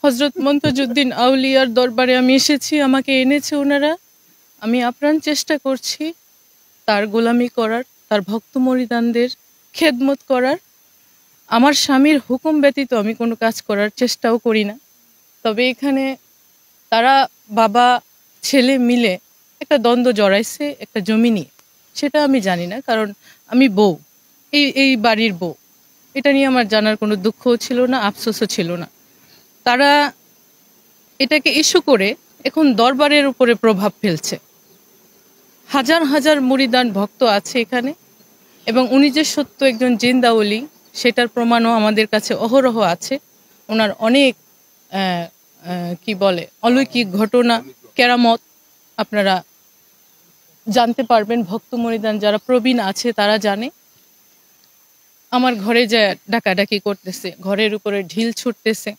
হযরত মুনতাজউদ্দিন আউলিয়ার দরবারে আমি এসেছি, আমাকে এনেছে ওনারা। আমি আপ্রাণ চেষ্টা করছি তার গোলামি করার, তার ভক্ত মুরিদানদের খেদমত করার। আমার স্বামীর হুকুম ব্যতীত আমি কোনো কাজ করার চেষ্টাও করি না। তবে এখানে তারা বাবা ছেলে মিলে একটা দ্বন্দ্ব জড়াইছে একটা জমি নিয়ে, সেটা আমি জানি না, কারণ আমি বউ, এই বাড়ির বউ। এটা নিয়ে আমার জানার কোনো দুঃখও ছিল না, আফসোসও ছিল না। তারা এটাকে ইস্যু করে এখন দরবারের উপরে প্রভাব ফেলছে। হাজার হাজার মুরিদান ভক্ত আছে এখানে, এবং উনি যে সত্য একজন জিন্দা ওলি সেটার প্রমাণও আমাদের কাছে অহরহ আছে। ওনার অনেক কি বলে অলৌকিক ঘটনা, কেরামত আপনারা জানতে পারবেন। ভক্ত মুরিদান যারা প্রবীণ আছে তারা জানে। আমার ঘরে যায় ডাকাডাকি করতেছে, ঘরের উপরে ঢিল ছুটতেছে,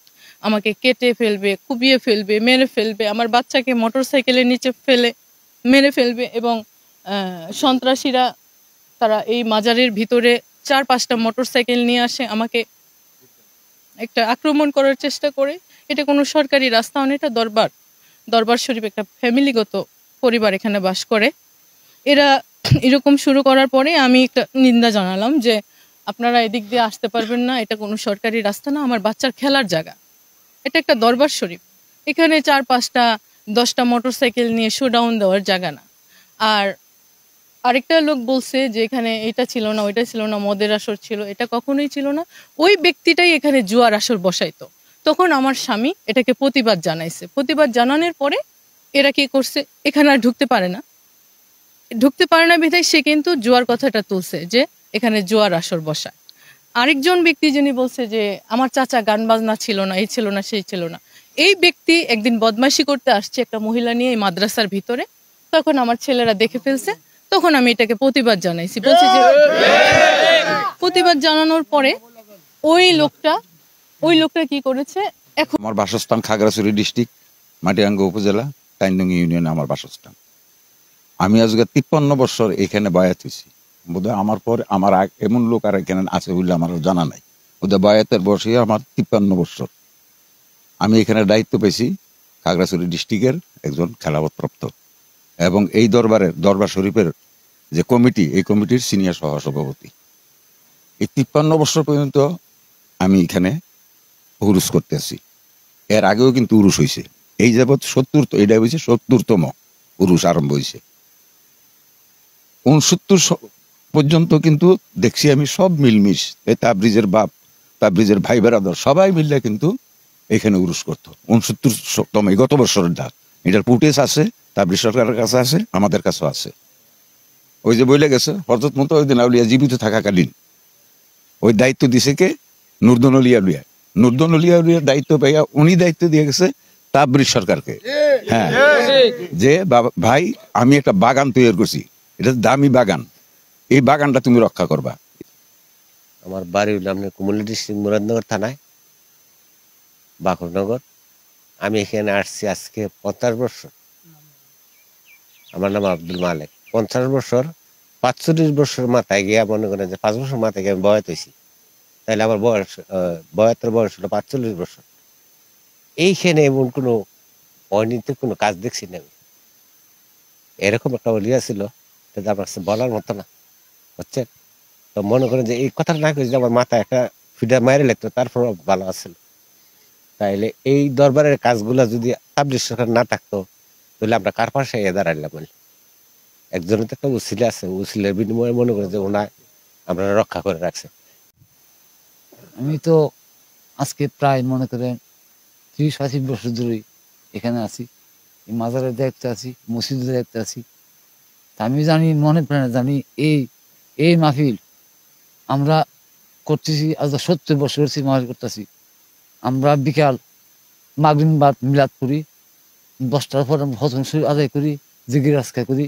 আমাকে কেটে ফেলবে, কুপিয়ে ফেলবে, মেরে ফেলবে, আমার বাচ্চাকে মোটরসাইকেলের নিচে ফেলে মেরে ফেলবে। এবং সন্ত্রাসীরা তারা এই মাজারের ভিতরে 4-5টা মোটরসাইকেল নিয়ে আসে, আমাকে একটা আক্রমণ করার চেষ্টা করে। এটা কোনো সরকারি রাস্তা না, এটা দরবার শরীফ, একটা ফ্যামিলিগত পরিবার এখানে বাস করে। এরা এরকম শুরু করার পরে আমি একটা নিন্দা জানালাম যে আপনারা এদিক দিয়ে আসতে পারবেন না, এটা কোনো সরকারি রাস্তা না, আমার বাচ্চার খেলার জায়গা, এটা একটা দরবার শরীফ, এখানে 4-5টা 10টা মোটরসাইকেল নিয়ে শোডাউন দেওয়ার জায়গা না। আর আরেকটা লোক বলছে যে এখানে এটা ছিল না, ওইটা ছিল না, মদের আসর ছিল, এটা কখনোই ছিল না। ওই ব্যক্তিটাই এখানে জুয়ার আসর বসাইতো। তখন আমার স্বামী এটাকে প্রতিবাদ জানাইছে। প্রতিবাদ জানানোর পরে এরা কি করছে, এখানে আর ঢুকতে পারে না বিধায় সে কিন্তু জুয়ার কথাটা তুলছে যে এখানে জুয়ার আসর বসায়। আরেকজন ব্যক্তি যিনি বলছে যে আমার চাচা গান বাজনা ছিল না, এই ছিল না, সেই ছিল না। এই ব্যক্তি একদিন বদমাইশি করতে আসছে একটা মহিলা নিয়ে এই মাদ্রাসার ভিতরে, তখন আমার ছেলেরা দেখে ফেলছে, তখন আমি এটাকে প্রতিবাদ জানাইছি। বলছি যে প্রতিবাদ জানানোর পরে ওই লোকটা কি করেছে, এখন আমার বাসস্থান খাগড়াছড়ি ডিস্ট্রিক্ট, মাটিরাঙ্গা উপজেলা, টাইনডং ইউনিয়নে আমার বাসস্থান। আমি আজকে 53 বছর এখানে বায়াত হয়েছি। বোধহয় আমার পর আমার এমন লোক আর এখানে আছে বলে আমার জানা নাই। বোধহয় বায়াতের বয়সে আমার 53 বছর। আমি এখানে দায়িত্ব পেয়েছি খাগড়াছড়ি ডিস্ট্রিক্টের একজন খেলাফতপ্রাপ্ত, এবং এই দরবার শরীফের যে কমিটি, এই কমিটির সিনিয়র সহসভাপতি। এই 53 বছর পর্যন্ত আমি এখানে উরুস করতেছি। এর আগেও কিন্তু উরুস হয়েছে। এই যাবৎ 70, এটা হয়েছে 70তম উরুস আরম্ভ হয়েছে। 69 পর্যন্ত কিন্তু দেখছি আমি সব মিলমিশ, এই তাবরিজের বাপ, তাবরিজের ভাই বেরাদর সবাই মিললে কিন্তু এখানে উরুস করতো। 69তম গত বছরের ডাক, এটার ফুটেজ আছে, তাবরিজ সরকারের কাছে আছে, আমাদের কাছেও আছে। ওই যে বলে গেছে হযরত মুনতাজউদ্দিন আউলিয়া জীবিত থাকাকালীন ওই দায়িত্ব দিছে কে, নুরদন আউলিয়ার দায়িত্ব পাইয়া উনি দায়িত্ব দিয়ে গেছে তাবরিজ সরকারকে। হ্যাঁ, যে ভাই আমি একটা বাগান তৈরি করছি, এটা দামি বাগান, এই বাগানটা তুমি রক্ষা করবা। আমার বাড়ি হইল আপনার কুমিল্লা ডিস্ট্রিক্ট মুরাদনগর থানায়, বাকরনগর। আমি এখানে আসছি আজকে 50 বছর। আমার নাম আব্দুল মালেক। 50 বছর, 45 বছর মাথায় গিয়া মনে করেন যে 5 বছর মাথায় গিয়ে আমি বয়াত হয়েছি, তাহলে আমার বয়াতের বয়স হলো 45 বছর। এইখানে এমন কোনো অনীতির কোনো কাজ দেখছি না আমি। এরকম একটা অলিয়া ছিল, এটা আমার কাছে বলার মতো না, বুঝছেন? তো মনে করেন যে এই কথাটা না করে যদি আমার মাথায় একটা ফিডা মাইরে লাগতো তারপর ভালো আছিল। তাইলে এই দরবারের কাজগুলা যদি তাবলিগ সরকার না থাকতো, তাহলে আমরা কার পাশে দাঁড়াইলাম? একজনের তো একটা উসিলা আছে, উসিলের বিনিময়ে মনে করে যে ওনায় আমরা রক্ষা করে রাখছে। আমি তো আজকে প্রায় মনে করেন 30-35 বছর ধরে এখানে আছি, এই মাজারে দেখতে আছি, মসজিদে দেখতে আছি। আমি জানি, মনে প্রাণে জানি, এই মাহফিল আমরা করতেছি আজ 70 বছর মাহফিল করতেছি। আমরা বিকাল মাগরিব বাদ মিলাদ করি, 10টার পর আমরা হজম শরীফ আদায় করি, জিকির আজকার করি,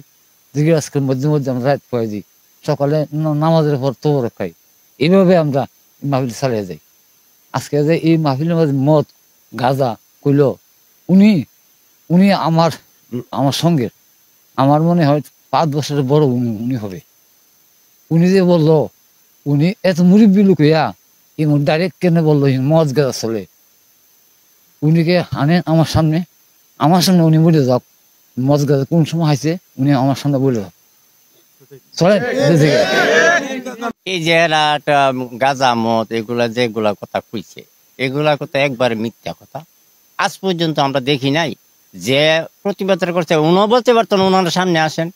জিকির আজকার মধ্যে মধ্যে আমরা রাত পড়াই দিই, সকালে নামাজের পর তোবর খাই। এইভাবে আমরা মাহফিল চালিয়ে যাই। আজকে যে এই মাহফিলের মধ্যে মদ গাঁজা কইল, উনি আমার সঙ্গে, আমার মনে হয় 5 বছরের বড় উনি হবে। উনি যে বললো, উনি এত মুরব্বী লোক হইয়া এমন ডাইরেক্ট কেন বললো মদ গাঁজা চলে? উনিকে আনেন আমার সামনে উনি বলে যাক মদ গাছ কোন সময় হয়েছে উনি আমার সামনে বলে যাক চলে এই যে এরা একটা গাঁজা মদ এগুলা যেগুলা কথা কইছে এগুলা কথা একবারে মিথ্যা কথা। আজ পর্যন্ত আমরা দেখি নাই যে প্রতিবাদ করছে। উনিও বলতে পারতেন ওনার সামনে আসেন,